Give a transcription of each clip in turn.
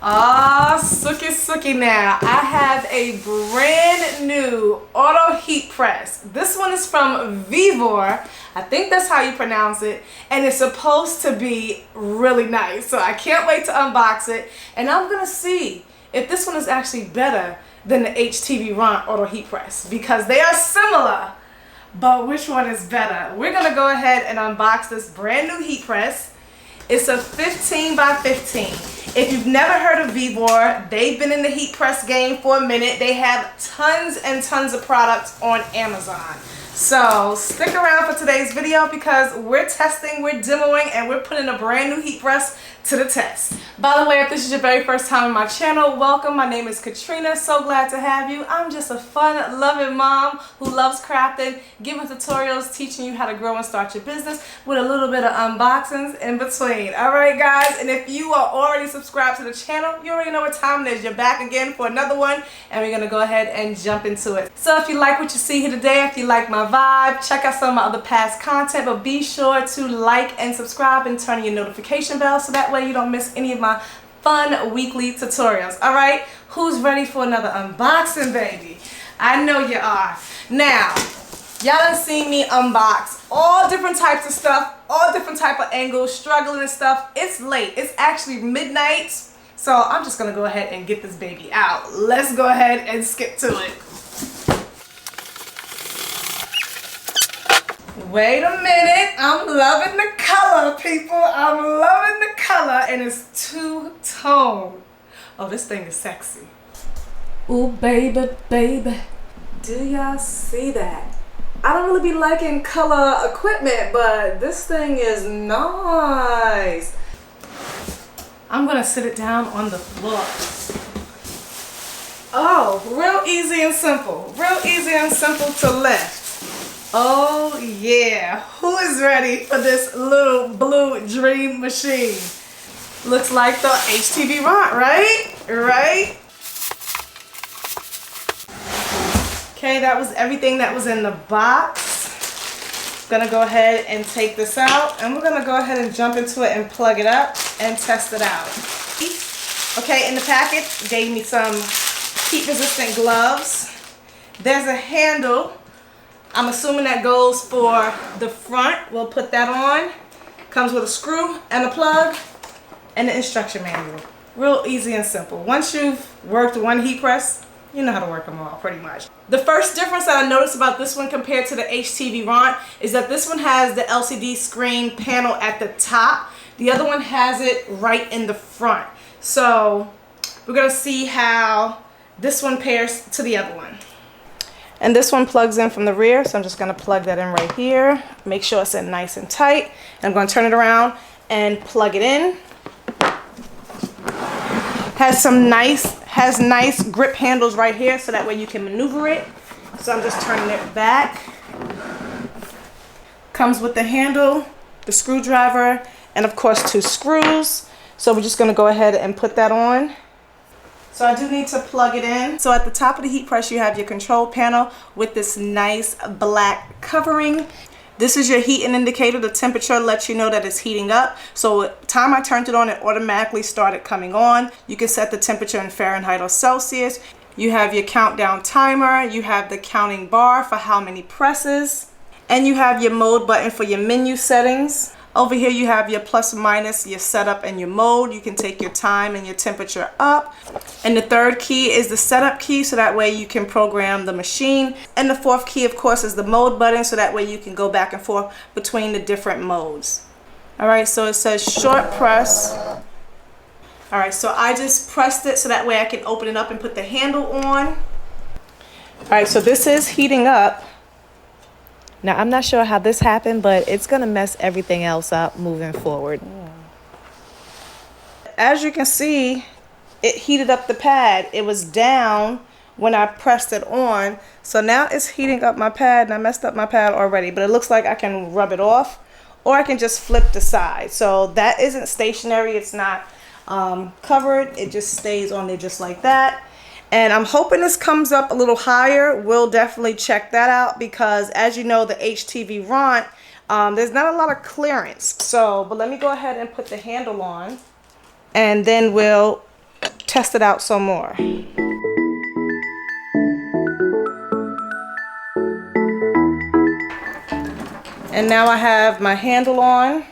Ah, Suki now. I have a brand new auto heat press. This one is from Vevor. I think that's how you pronounce it. And it's supposed to be really nice. So I can't wait to unbox it. And I'm going to see if this one is actually better than the HTV Ron auto heat press. Because they are similar. But which one is better? We're going to go ahead and unbox this brand new heat press. It's a 15 by 15. If you've never heard of Vevor, they've been in the heat press game for a minute. They have tons and tons of products on Amazon. So stick around for today's video because we're testing, we're demoing, and we're putting a brand new heat press to the test. By the way, if this is your very first time on my channel, welcome. My name is Katrina. So glad to have you. I'm just a fun, loving mom who loves crafting, giving tutorials, teaching you how to grow and start your business with a little bit of unboxings in between. All right, guys. And if you are already subscribed to the channel, you already know what time it is. You're back again for another one, and we're gonna go ahead and jump into it. So if you like what you see here today, if you like my vibe, check out some of my other past content, but be sure to like and subscribe and turn on your notification bell so that way you don't miss any of my fun weekly tutorials. All right, who's ready for another unboxing, baby? I know you are. Now, y'all done seen me unbox all different types of stuff, all different type of angles, struggling and stuff. It's late. It's actually midnight, so I'm just gonna go ahead and get this baby out. Let's go ahead and skip to it. Wait a minute, I'm loving the color, people. I'm loving the color, and it's two-tone. Oh, this thing is sexy. Ooh, baby, baby. Do y'all see that? I don't really be liking color equipment, but this thing is nice. I'm gonna sit it down on the floor. Oh, real easy and simple. Real easy and simple to lift. Oh yeah, who is ready for this little blue dream machine? Looks like the HTV Ron, right? Right? Okay, that was everything that was in the box. Gonna go ahead and take this out, and we're gonna go ahead and jump into it and plug it up and test it out. Okay, in the package, gave me some heat resistant gloves. There's a handle. I'm assuming that goes for the front. We'll put that on. Comes with a screw and a plug and the instruction manual. Real easy and simple. Once you've worked one heat press, you know how to work them all pretty much. The first difference that I noticed about this one compared to the HTV Ron is that this one has the LCD screen panel at the top. The other one has it right in the front. So we're gonna see how this one pairs to the other one. And this one plugs in from the rear, so I'm just going to plug that in right here. Make sure it's in nice and tight. And I'm going to turn it around and plug it in. Has nice grip handles right here, so that way you can maneuver it. So I'm just turning it back. Comes with the handle, the screwdriver, and of course 2 screws. So we're just going to go ahead and put that on. So I do need to plug it in. So at the top of the heat press, you have your control panel with this nice black covering. This is your heating indicator. The temperature lets you know that it's heating up. So at the time I turned it on, it automatically started coming on. You can set the temperature in Fahrenheit or Celsius. You have your countdown timer. You have the counting bar for how many presses. And you have your mode button for your menu settings. Over here you have your plus and minus, your setup and your mode. You can take your time and your temperature up. And the third key is the setup key, so that way you can program the machine. And the fourth key, of course, is the mode button, so that way you can go back and forth between the different modes. All right, so it says short press. All right, so I just pressed it so that way I can open it up and put the handle on. All right, so this is heating up. Now, I'm not sure how this happened, but it's going to mess everything else up moving forward. As you can see, it heated up the pad. It was down when I pressed it on. So now it's heating up my pad, and I messed up my pad already. But it looks like I can rub it off, or I can just flip the side. So that isn't stationary. It's not covered. It just stays on there just like that. And I'm hoping this comes up a little higher. We'll definitely check that out because, as you know, the HTV Ron, there's not a lot of clearance. So, but let me go ahead and put the handle on, and then we'll test it out some more. And now I have my handle on.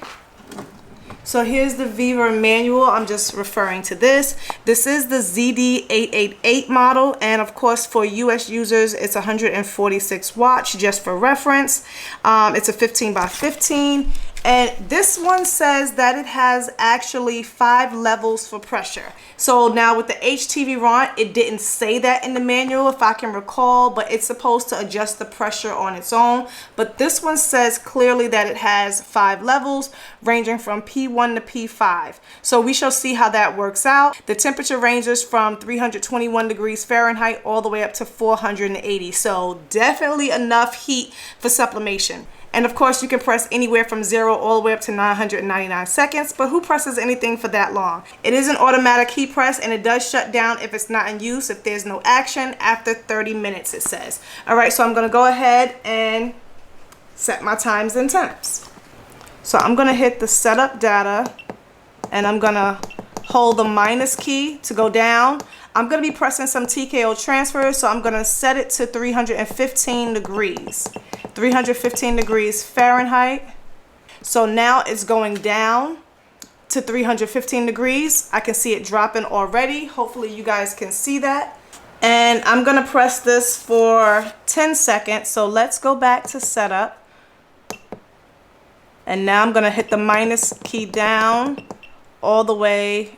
So here's the Vevor manual. I'm just referring to this. This is the ZD888 model, and of course for US users it's 146 watts, just for reference. It's a 15 by 15, and this one says that it has actually 5 levels for pressure. So now with the HTV RON, it didn't say that in the manual if I can recall, but it's supposed to adjust the pressure on its own. But this one says clearly that it has 5 levels ranging from P1 to P5. So we shall see how that works out. The temperature ranges from 321 degrees Fahrenheit all the way up to 480. So definitely enough heat for sublimation. And of course you can press anywhere from 0 all the way up to 999 seconds, but who presses anything for that long? It is an automatic heat press, and it does shut down if it's not in use, if there's no action, after 30 minutes it says. All right, so I'm gonna go ahead and set my times and temps. So I'm gonna hit the setup data, and I'm gonna hold the minus key to go down. I'm gonna be pressing some TKO transfers, so I'm gonna set it to 315 degrees. 315 degrees Fahrenheit. So now it's going down to 315 degrees. I can see it dropping already. Hopefully you guys can see that. And I'm gonna press this for 10 seconds. So let's go back to setup. And now I'm gonna hit the minus key down all the way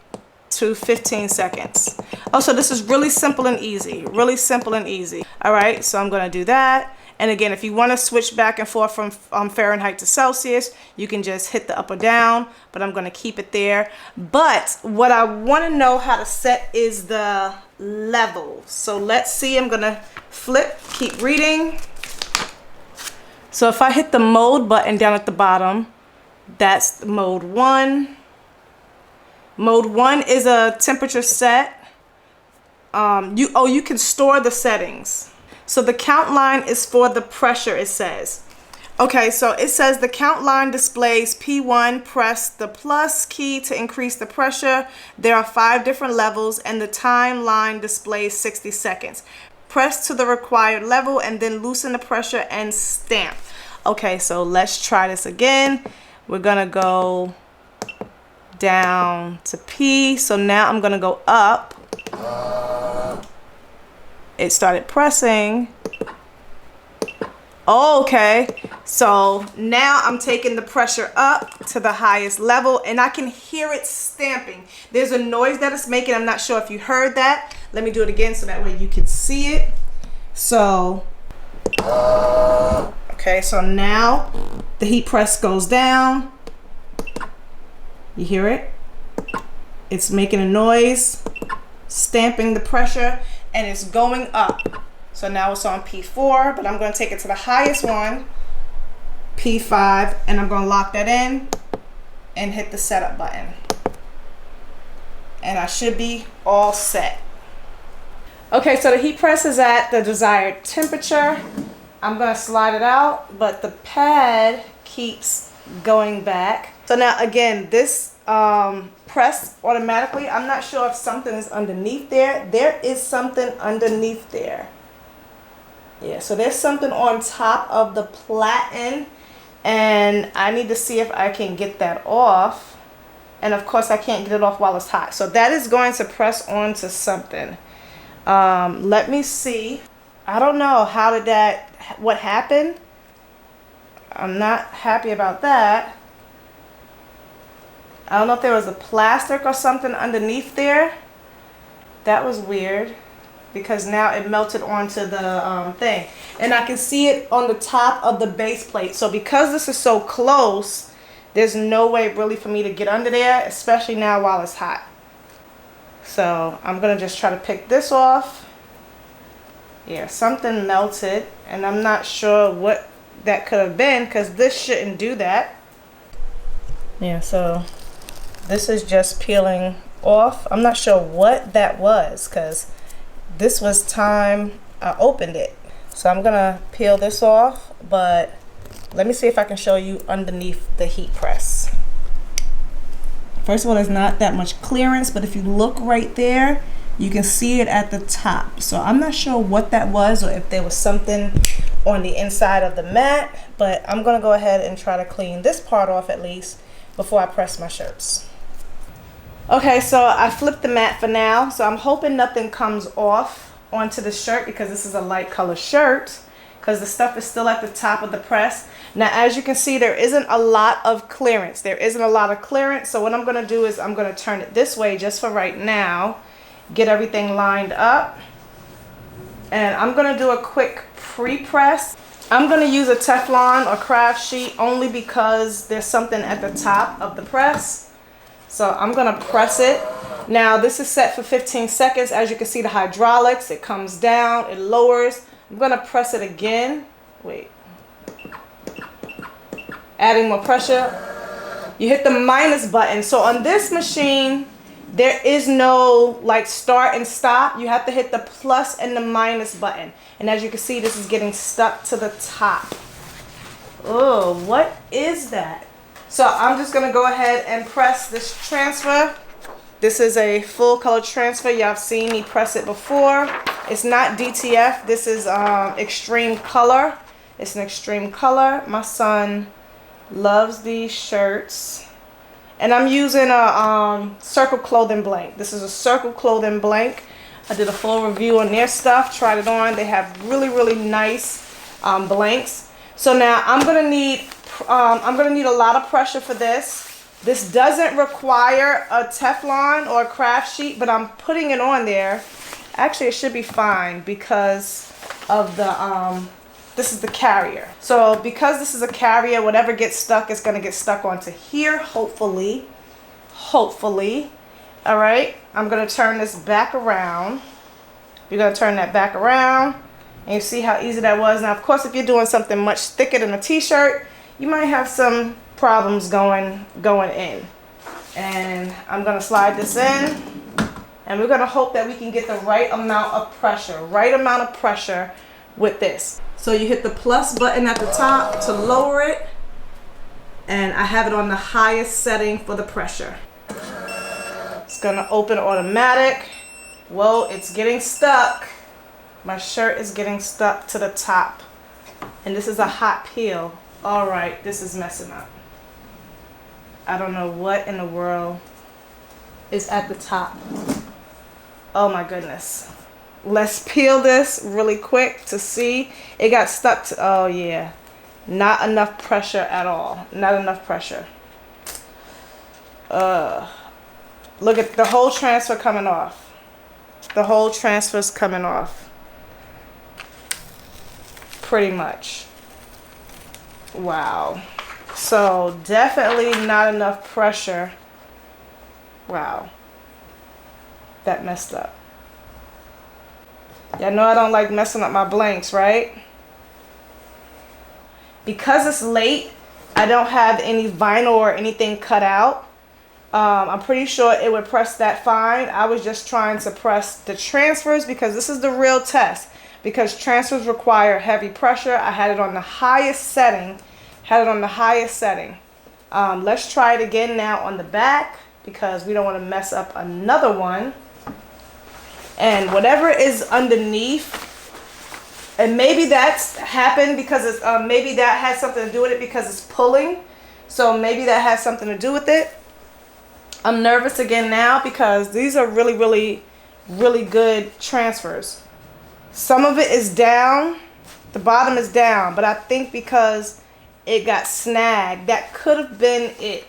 to 15 seconds. Oh, so this is really simple and easy. Really simple and easy. All right, so I'm gonna do that. And again, if you want to switch back and forth from Fahrenheit to Celsius, you can just hit the up or down, but I'm going to keep it there. But what I want to know how to set is the level. So let's see. I'm going to flip, keep reading. So if I hit the mode button down at the bottom, that's mode 1. Mode 1 is a temperature set. You can store the settings. So the count line is for the pressure, it says. Okay, so it says the count line displays P1, press the plus key to increase the pressure. There are 5 different levels, and the timeline displays 60 seconds. Press to the required level and then loosen the pressure and stamp. Okay, so let's try this again. We're gonna go down to P. So now I'm gonna go up. It started pressing. Okay, so now I'm taking the pressure up to the highest level, and I can hear it stamping. There's a noise that it's making. I'm not sure if you heard that. Let me do it again so that way you can see it. So, okay, so now the heat press goes down. You hear it? It's making a noise, stamping the pressure, and it's going up. So now it's on P4, but I'm going to take it to the highest one, P5, and I'm going to lock that in and hit the setup button. And I should be all set. Okay, so the heat press is at the desired temperature. I'm going to slide it out, but the pad keeps going back. So now again, this press automatically. I'm not sure if something is underneath there. There is something underneath there. Yeah, so there's something on top of the platen, and I need to see if I can get that off. And of course I can't get it off while it's hot. So that is going to press onto something. Let me see. I don't know what happened. I'm not happy about that. I don't know if there was a plastic or something underneath there. That was weird, because now it melted onto the thing. And I can see it on the top of the base plate. So because this is so close, there's no way really for me to get under there, especially now while it's hot. So I'm gonna just try to pick this off. Yeah, something melted, and I'm not sure what that could have been, because this shouldn't do that. Yeah, so this is just peeling off. I'm not sure what that was, because this was time I opened it. So I'm gonna peel this off, but let me see if I can show you underneath the heat press. First of all, there's not that much clearance, but if you look right there, You can see it at the top. So I'm not sure what that was or if there was something on the inside of the mat, but I'm gonna go ahead and try to clean this part off at least before I press my shirts. Okay, so I flipped the mat for now. So I'm hoping nothing comes off onto the shirt because this is a light color shirt, because the stuff is still at the top of the press. Now, as you can see, there isn't a lot of clearance. So what I'm gonna do is I'm gonna turn it this way just for right now, get everything lined up. And I'm gonna do a quick pre-press. I'm gonna use a Teflon or craft sheet only because there's something at the top of the press. So I'm gonna press it. Now this is set for 15 seconds. As you can see, the hydraulics, it comes down, it lowers. I'm gonna press it again. Wait. Adding more pressure. You hit the minus button. So on this machine, there is no like start and stop. You have to hit the plus and the minus button. And as you can see, this is getting stuck to the top. Oh, what is that? So I'm just gonna go ahead and press this transfer. This is a full color transfer. Y'all have seen me press it before. It's not DTF. This is extreme color. It's an extreme color. My son loves these shirts. And I'm using a Circle Clothing blank. This is a Circle Clothing blank. I did a full review on their stuff, tried it on. They have really, really nice blanks. So now I'm gonna need a lot of pressure for this. This doesn't require a Teflon or a craft sheet, but I'm putting it on there. Actually, it should be fine because of the this is the carrier. So because this is a carrier, whatever gets stuck is gonna get stuck onto here, hopefully. Hopefully. All right, I'm gonna turn this back around. You're gonna turn that back around, and you see how easy that was. Now, of course, if you're doing something much thicker than a t-shirt, you might have some problems going in. And I'm gonna slide this in, and we're gonna hope that we can get the right amount of pressure with this. So you hit the plus button at the top to lower it, and I have it on the highest setting for the pressure. It's gonna open automatic. Whoa, it's getting stuck. My shirt is getting stuck to the top, and this is a hot peel. All right, this is messing up. I don't know what in the world is at the top. Oh my goodness. Let's peel this really quick to see. It got stuck to, oh yeah. Not enough pressure at all. Not enough pressure. Look at the whole transfer coming off. The whole transfer's coming off. Pretty much. Wow. So definitely not enough pressure. Wow. That messed up. Y'all know I don't like messing up my blanks, right? Because it's late, I don't have any vinyl or anything cut out. I'm pretty sure it would press that fine. I was just trying to press the transfers because this is the real test. Because transfers require heavy pressure. I had it on the highest setting. Let's try it again now on the back because we don't want to mess up another one. And whatever is underneath, and maybe that's happened because it's maybe that has something to do with it because it's pulling. So maybe that has something to do with it. I'm nervous again now because these are really, really, really good transfers. Some of it is down, the bottom is down, but I think because it got snagged, that could have been it.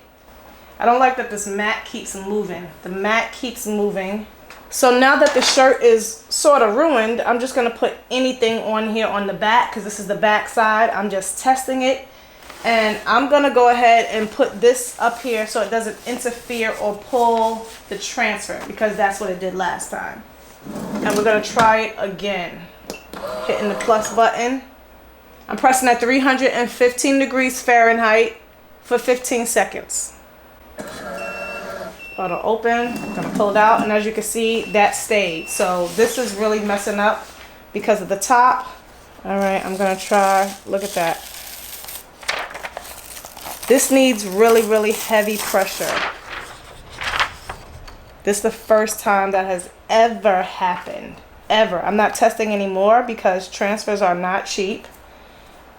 I don't like that this mat keeps moving. The mat keeps moving. So now that the shirt is sort of ruined, I'm just going to put anything on here on the back because this is the back side. I'm just testing it. And I'm going to go ahead and put this up here so it doesn't interfere or pull the transfer because that's what it did last time. And we're going to try it again. Hitting the plus button. I'm pressing at 315 degrees Fahrenheit for 15 seconds. It'll open, I'm gonna pull it out, and as you can see, that stayed. So this is really messing up because of the top. All right, I'm gonna try, look at that. This needs really, really heavy pressure. This is the first time that has ever happened. Ever. I'm not testing anymore because transfers are not cheap.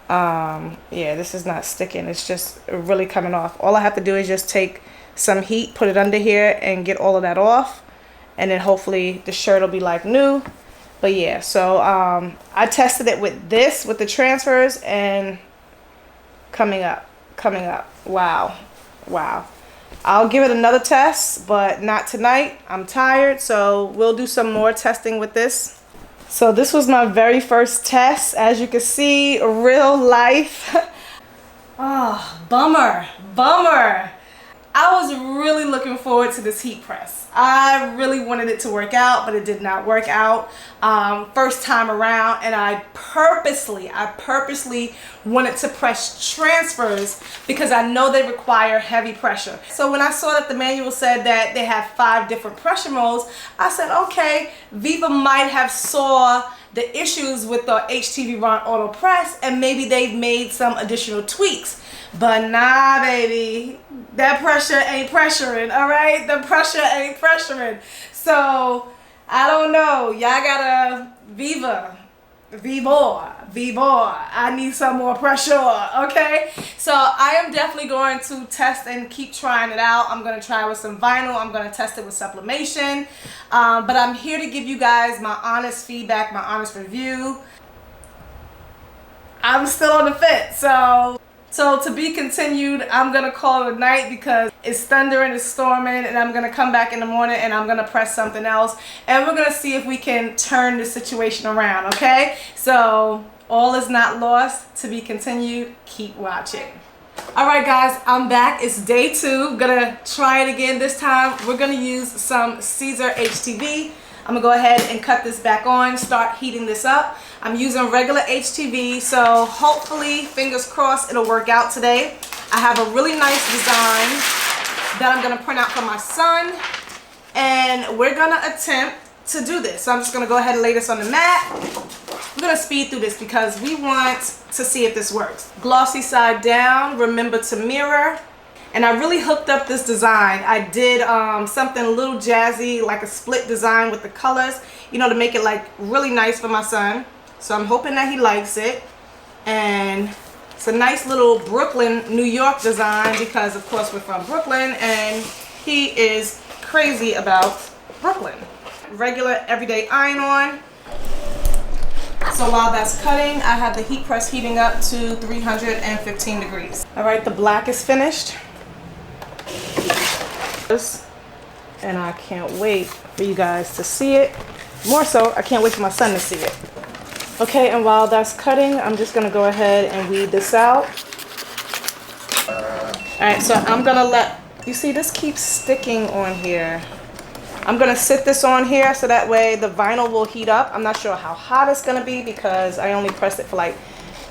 Yeah, this is not sticking. It's just really coming off. All I have to do is just take some heat, put it under here, and get all of that off. And then hopefully the shirt will be like new. But yeah, so I tested it with this, with the transfers, and coming up. Wow. I'll give it another test, but not tonight. I'm tired, so we'll do some more testing with this. So this was my very first test. As you can see, real life. Oh, bummer. I was really looking forward to this heat press. I really wanted it to work out, but it did not work out first time around, and I purposely wanted to press transfers because I know they require heavy pressure. So when I saw that the manual said that they have 5 different pressure modes, I said, okay, Vevor might have saw the issues with the HTV Ron Auto Press, and maybe they've made some additional tweaks. But nah, baby, that pressure ain't pressuring, all right? The pressure ain't pressuring. So, I don't know. Y'all gotta Vevor. I need some more pressure, okay? So, I am definitely going to test and keep trying it out. I'm going to try with some vinyl. I'm going to test it with sublimation. But I'm here to give you guys my honest feedback, my honest review. I'm still on the fence, so to be continued. I'm gonna call it a night because it's thundering, it's storming, and I'm gonna come back in the morning and I'm gonna press something else, and we're gonna see if we can turn the situation around, okay? So all is not lost. To be continued. Keep watching. Alright guys, I'm back. It's day 2. Gonna try it again. This time we're gonna use some Caesar HTV. I'm gonna go ahead and cut this back on, start heating this up. I'm using regular HTV, so hopefully, fingers crossed, it'll work out today. I have a really nice design that I'm gonna print out for my son, and we're gonna attempt to do this. So I'm just gonna go ahead and lay this on the mat. We're gonna speed through this because we want to see if this works. Glossy side down, remember to mirror. And I really hooked up this design. I did something a little jazzy, like a split design with the colors, you know, to make it like really nice for my son. So I'm hoping that he likes it. And it's a nice little Brooklyn, New York design because of course we're from Brooklyn and he is crazy about Brooklyn. Regular everyday iron on. So while that's cutting, I have the heat press heating up to 315 degrees. All right, the black is finished. And I can't wait for you guys to see it. More so, I can't wait for my son to see it. Okay, and while that's cutting, I'm just gonna go ahead and weed this out. Alright, so I'm gonna let, you see this keeps sticking on here. I'm gonna sit this on here so that way the vinyl will heat up. I'm not sure how hot it's gonna be because I only pressed it for like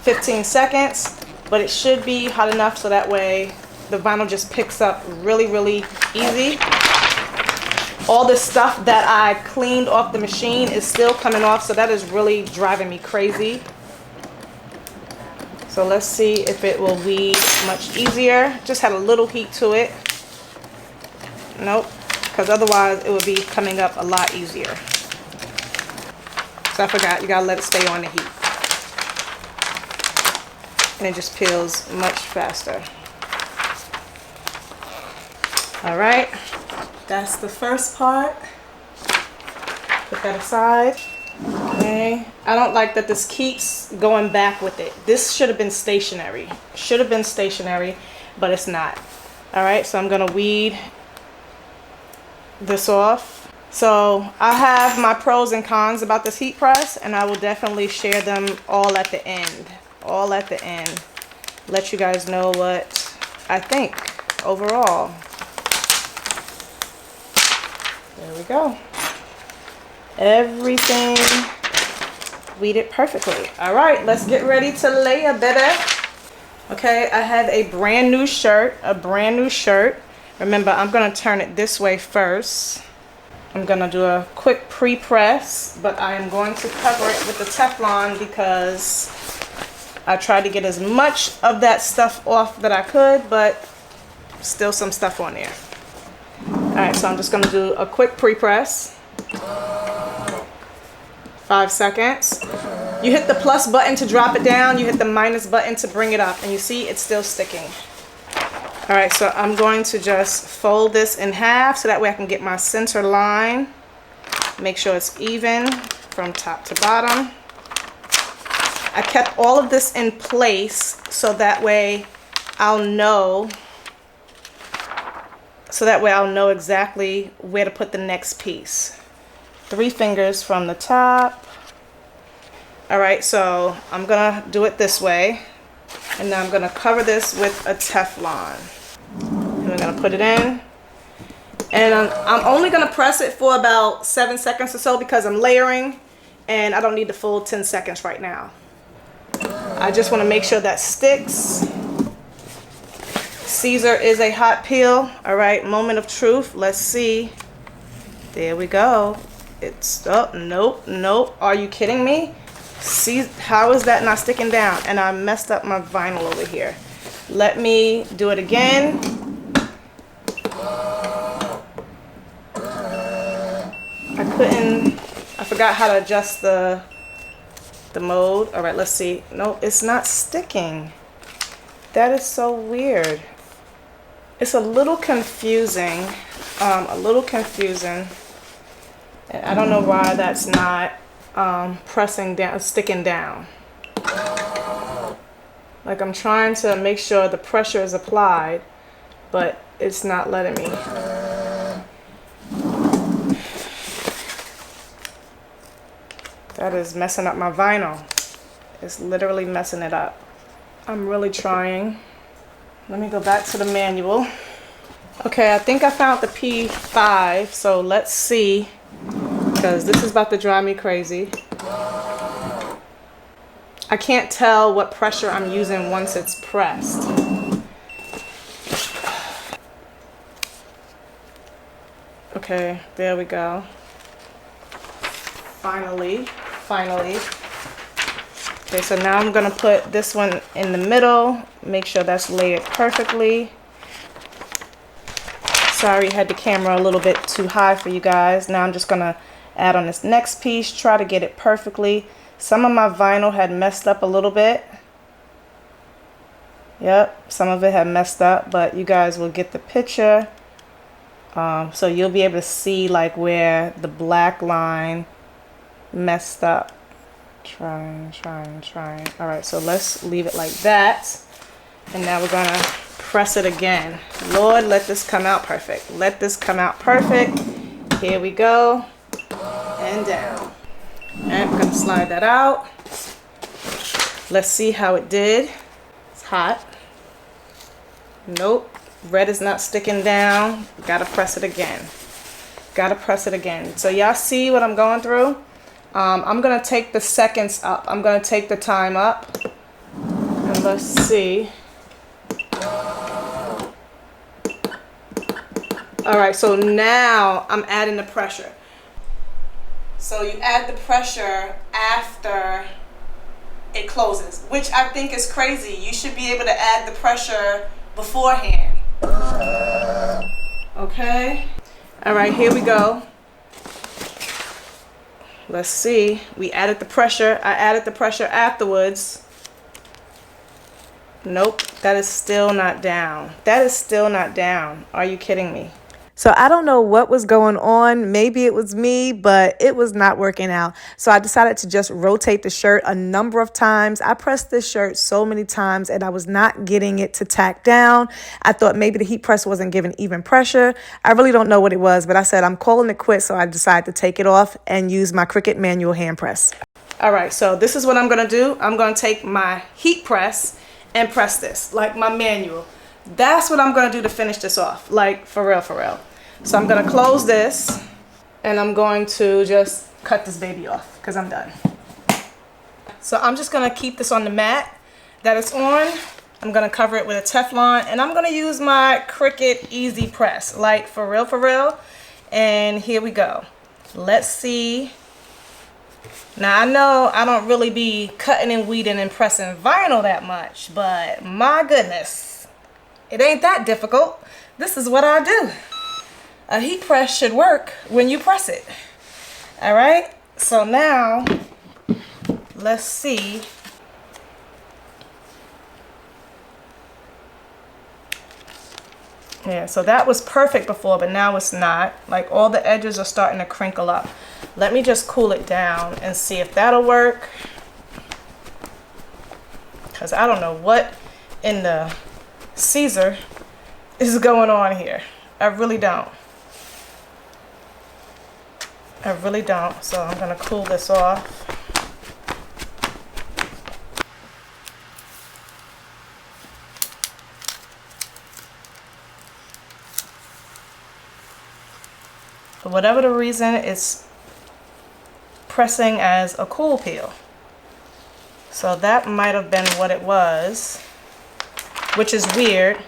15 seconds, but it should be hot enough so that way the vinyl just picks up really, really easy. All the stuff that I cleaned off the machine is still coming off, so that is really driving me crazy. So let's see if it will weed much easier. Just had a little heat to it. Nope, because otherwise it would be coming up a lot easier. So I forgot, you gotta let it stay on the heat. And it just peels much faster. All right, that's the first part. Put that aside. Okay, I don't like that this keeps going back with it. This should have been stationary. Should have been stationary, but it's not. All right, so I'm gonna weed this off. So I have my pros and cons about this heat press, and I will definitely share them all at the end. All at the end. Let you guys know what I think overall. There we go. Everything weeded perfectly. All right, let's get ready to layer, baby. Okay, I have a brand new shirt, Remember, I'm gonna turn it this way first. I'm gonna do a quick pre-press, but I am going to cover it with the Teflon because I tried to get as much of that stuff off that I could, but still some stuff on there. right, so I'm just gonna do a quick pre-press. 5 seconds. You hit the plus button to drop it down, you hit the minus button to bring it up, and you see it's still sticking. All right, so I'm going to just fold this in half so that way I can get my center line. Make sure it's even from top to bottom. I kept all of this in place so that way I'll know exactly where to put the next piece. 3 fingers from the top. All right, so I'm gonna do it this way, and now I'm gonna cover this with a Teflon. And we're gonna put it in, and I'm only gonna press it for about 7 seconds or so because I'm layering, and I don't need the full 10 seconds right now. I just want to make sure that sticks. Caesar is a hot peel. All right, moment of truth. Let's see. There we go. It's, oh, nope. Are you kidding me? See, how is that not sticking down? And I messed up my vinyl over here. Let me do it again. I forgot how to adjust the mode. All right, let's see. No, it's not sticking. That is so weird. It's a little confusing. And I don't know why that's not pressing down, sticking down. Like, I'm trying to make sure the pressure is applied, but it's not letting me. That is messing up my vinyl. It's literally messing it up. I'm really trying. Let me go back to the manual. Okay, I think I found the P5, so let's see, because this is about to drive me crazy. I can't tell what pressure I'm using once it's pressed. Okay, there we go. Finally. Okay, so now I'm gonna put this one in the middle, make sure that's layered perfectly. Sorry, I had the camera a little bit too high for you guys. Now I'm just gonna add on this next piece, try to get it perfectly. Some of my vinyl had messed up a little bit. Yep, some of it had messed up, but you guys will get the picture. So you'll be able to see like where the black line messed up. Trying. All right, so let's leave it like that. And now we're gonna press it again. Lord, let this come out perfect. Let this come out perfect. Here we go. And down. And we're gonna slide that out. Let's see how it did. It's hot. Nope. Red is not sticking down. Gotta press it again. So y'all see what I'm going through? I'm gonna take the seconds up. I'm gonna take the time up. And let's see. All right, so now I'm adding the pressure. So you add the pressure after it closes, which I think is crazy. You should be able to add the pressure beforehand. Okay. All right, here we go. Let's see. We added the pressure. I added the pressure afterwards. Nope, that is still not down. Are you kidding me? So I don't know what was going on. Maybe it was me, but it was not working out. So I decided to just rotate the shirt a number of times. I pressed this shirt so many times and I was not getting it to tack down. I thought maybe the heat press wasn't giving even pressure. I really don't know what it was, but I said I'm calling it quits. So I decided to take it off and use my Cricut manual hand press. All right, so this is what I'm gonna do. I'm gonna take my heat press and press this like my manual. That's what I'm gonna do to finish this off, like for real. So I'm gonna close this and I'm going to just cut this baby off because I'm done. So I'm just gonna keep this on the mat that it's on. I'm gonna cover it with a Teflon and I'm gonna use my Cricut Easy Press, like for real. And here we go. Let's see. Now I know I don't really be cutting and weeding and pressing vinyl that much, but my goodness, it ain't that difficult. This is what I do. a heat press should work when you press it. All right, so now let's see. Yeah, so that was perfect before, but now it's not. Like all the edges are starting to crinkle up. Let me just cool it down and see if that'll work. Because I don't know what in the Caesar is going on here. I really don't. I really don't. So I'm going to cool this off. For whatever the reason, it's pressing as a cool peel. So that might have been what it was, which is weird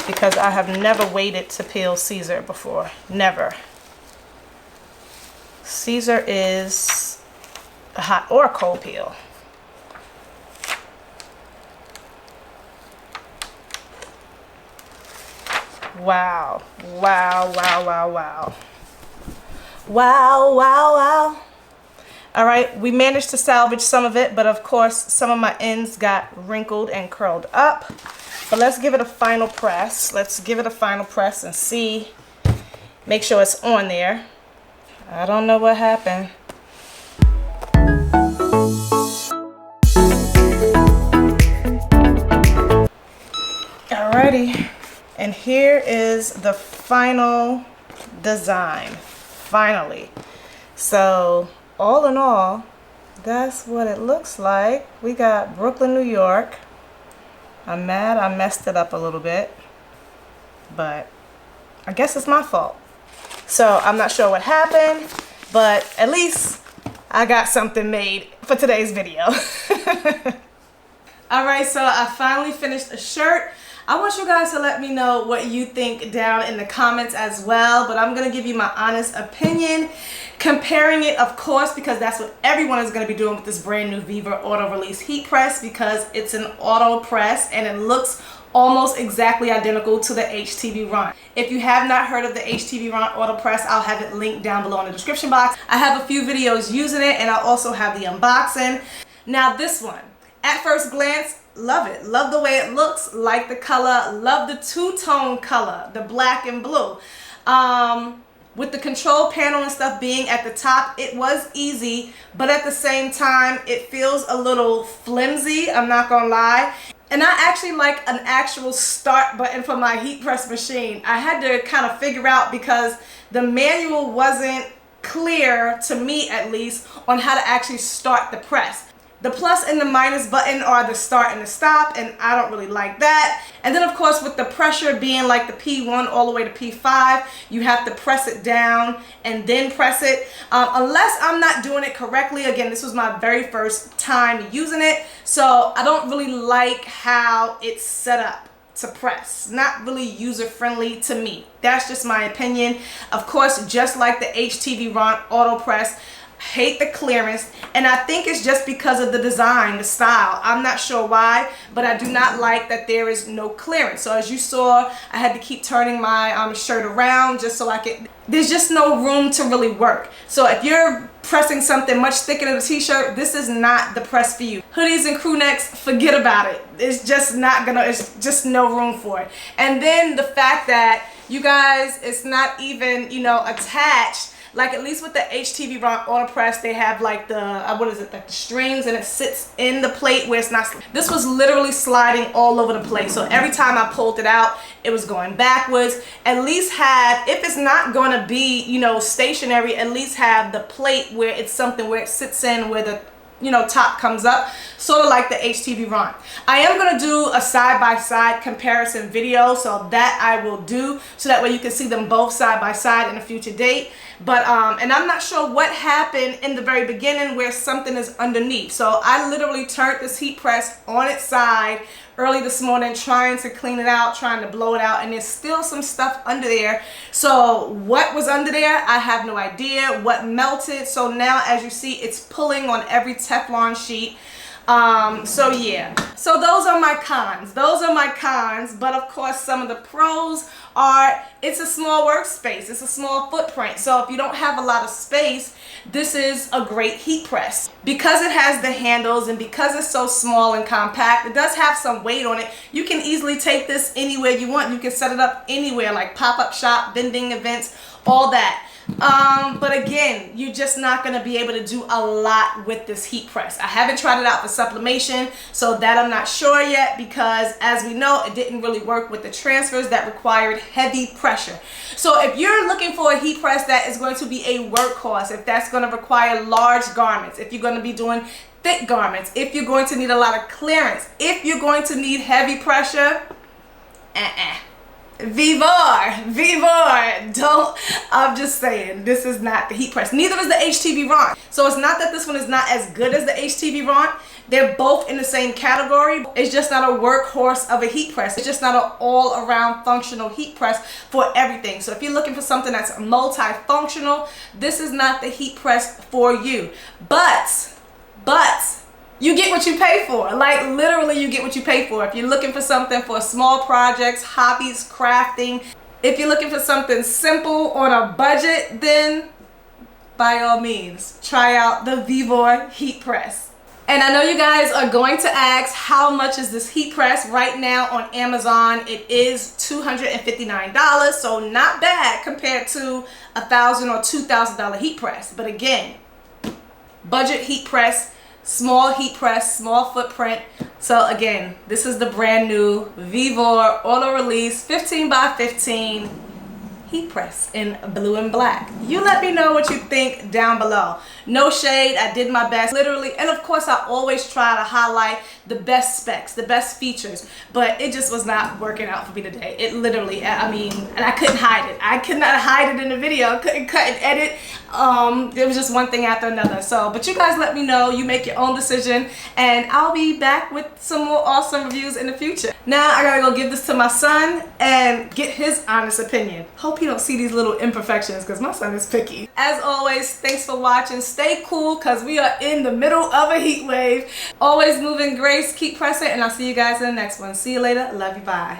because I have never waited to peel Caesar before. Never. Caesar is a hot or a cold peel. Wow. Wow, wow, wow, wow. Wow, wow, wow. All right, we managed to salvage some of it, but of course, some of my ends got wrinkled and curled up. But let's give it a final press. Let's give it a final press and see. Make sure it's on there. I don't know what happened. Alrighty, and here is the final design, finally. So all in all, that's what it looks like. We got Brooklyn, New York. I'm mad I messed it up a little bit, but I guess it's my fault. So I'm not sure what happened, but at least I got something made for today's video. All right, so I finally finished a shirt. I want you guys to let me know what you think down in the comments as well, but I'm gonna give you my honest opinion, comparing it, of course, because that's what everyone is gonna be doing with this brand new Vevor auto release heat press, because it's an auto press and it looks almost exactly identical to the HTV Run. If you have not heard of the HTV Run auto press, I'll have it linked down below in the description box. I have a few videos using it, and I'll also have the unboxing. Now this one, at first glance, love it. Love the way it looks, like the color, love the two-tone color, the black and blue. With the control panel and stuff being at the top, it was easy, but at the same time, it feels a little flimsy, I'm not gonna lie. And I actually like an actual start button for my heat press machine. I had to kind of figure out, because the manual wasn't clear, to me at least, on how to actually start the press. The plus and the minus button are the start and the stop, and I don't really like that. And then of course, with the pressure being like the P1 all the way to P5, you have to press it down and then press it. Unless I'm not doing it correctly. Again, this was my very first time using it, so I don't really like how it's set up to press. Not really user-friendly to me. That's just my opinion. Of course, just like the HTV Run auto press, hate the clearance, and I think it's just because of the design, the style. I'm not sure why, but I do not like that there is no clearance. So as you saw, I had to keep turning my shirt around just so I could, there's just no room to really work. So if you're pressing something much thicker than a t-shirt, this is not the press for you. Hoodies and crew necks, forget about it. It's just not gonna, it's just no room for it. And then the fact that, you guys, it's not even, you know, attached. Like, at least with the HTV Run auto press, they have like the what is it, like the strings, and it sits in the plate where it's not. This was literally sliding all over the place, so every time I pulled it out, it was going backwards. At least have, if it's not going to be, you know, stationary, at least have the plate where it's something where it sits in, where the, you know, top comes up, sort of like the HTV Run. I am going to do a side-by-side comparison video, so that I will do, so that way you can see them both side by side in a future date. But and I'm not sure what happened in the very beginning where something is underneath. So I literally turned this heat press on its side early this morning, trying to clean it out, trying to blow it out, and there's still some stuff under there. So what was under there, I have no idea. What melted, so now as you see, it's pulling on every Teflon sheet. So yeah, so those are my cons. But of course, some of the pros are it's a small workspace, it's a small footprint. So if you don't have a lot of space, this is a great heat press. Because it has the handles and because it's so small and compact, it does have some weight on it. You can easily take this anywhere you want. You can set it up anywhere, like pop-up shop, vending events, all that. But again, you're just not going to be able to do a lot with this heat press. I haven't tried it out for sublimation, so that I'm not sure yet, because as we know, it didn't really work with the transfers that required heavy pressure. So if you're looking for a heat press that is going to be a workhorse, if that's going to require large garments, if you're going to be doing thick garments, if you're going to need a lot of clearance, if you're going to need heavy pressure, Vevor, don't, I'm just saying, this is not the heat press. Neither is the HTV Ron. So it's not that this one is not as good as the HTV Ron. They're both in the same category. It's just not a workhorse of a heat press. It's just not an all-around functional heat press for everything. So if you're looking for something that's multifunctional, this is not the heat press for you. But you get what you pay for. Like literally you get what you pay for. If you're looking for something for small projects, hobbies, crafting, if you're looking for something simple on a budget, then by all means, try out the Vevor heat press. And I know you guys are going to ask, how much is this heat press? Right now on Amazon, it is $259, so not bad compared to $1,000 or $2,000 heat press. But again, budget heat press, small heat press, small footprint. So again, this is the brand new Vevor auto release 15 by 15 heat press in blue and black. You let me know what you think down below. No shade, I did my best, literally. And of course, I always try to highlight the best specs, the best features, but it just was not working out for me today. It literally, I mean, and I couldn't hide it. I could not hide it in the video. Couldn't cut and edit. It was just one thing after another. So, but you guys let me know. You make your own decision, and I'll be back with some more awesome reviews in the future. Now, I gotta go give this to my son and get his honest opinion. Hope you don't see these little imperfections, because my son is picky. As always, thanks for watching. Stay cool, because we are in the middle of a heat wave. Always moving grace, keep pressing, and I'll see you guys in the next one. See you later. Love you. Bye.